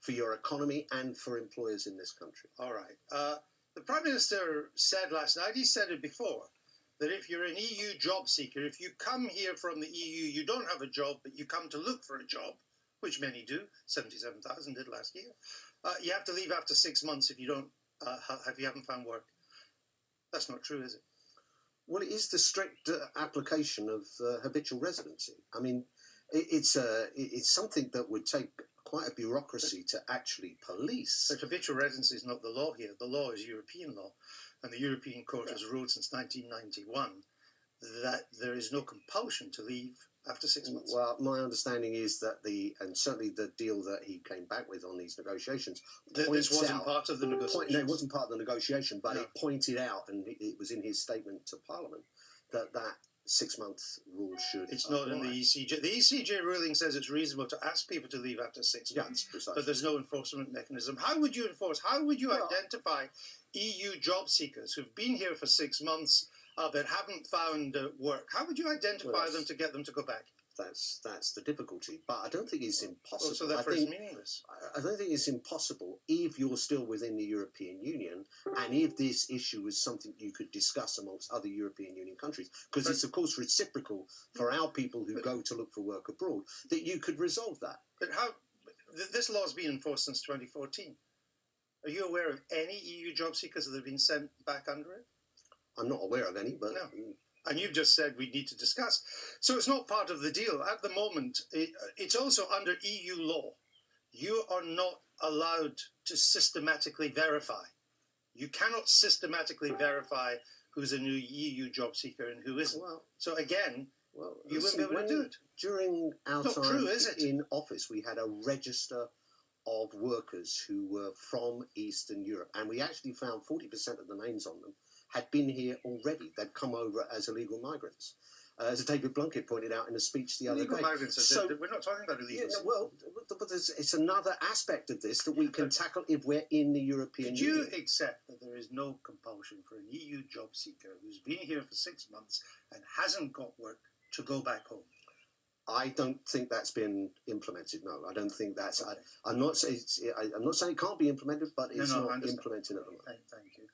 for your economy and for employers in this country. All right. The Prime Minister said last night, he said it before, that if you're an EU job seeker, if you come here from the EU, you don't have a job, but you come to look for a job, which many do, 77,000 did last year, you have to leave after 6 months if you don't, if you haven't found work. That's not true, is it? Well, it is the strict application of habitual residency. I mean, it's something that would take quite a bureaucracy to actually police. But habitual residency is not the law here. The law is European law. And the European Court has ruled since 1991 that there is no compulsion to leave after 6 months. Well, my understanding is that and certainly the deal that he came back with on these negotiations, this wasn't part of the negotiations. No, it wasn't part of the negotiation, but it pointed out, and it was in his statement to Parliament, that 6 month rule should. It's not in the ECJ. The ECJ ruling says it's reasonable to ask people to leave after 6 months, precisely. But there's no enforcement mechanism. How would you enforce? How would you identify EU job seekers who've been here for 6 months but haven't found work? How would you identify them to get them to go back? That's the difficulty. But I don't think it's impossible. So therefore it's meaningless. I don't think it's impossible if you're still within the European Union and if this issue is something you could discuss amongst other European Union countries, because it's of course reciprocal for our people who go to look for work abroad, that you could resolve that. But how? This law has been enforced since 2014. Are you aware of any EU job seekers that have been sent back under it? I'm not aware of any, but... No. And you've just said we need to discuss. So it's not part of the deal. At the moment, it's also under EU law. You are not allowed to systematically verify. You cannot systematically verify who's a new EU job seeker and who isn't. Well, so again, you wouldn't be able to do it. During our time in office, we had a register of workers who were from Eastern Europe, and we actually found 40% of the names on them had been here already. They'd come over as illegal migrants. As David Blunkett pointed out in a speech the other day. Illegal migrants, we're not talking about illegals. Yeah, well, but it's another aspect of this that we can tackle if we're in the European Union. Could you accept that there is no compulsion for an EU job seeker who's been here for 6 months and hasn't got work to go back home? I don't think that's been implemented. No, I don't think that's. Okay. I'm not saying it can't be implemented, but it's not implemented at the moment. Thank you.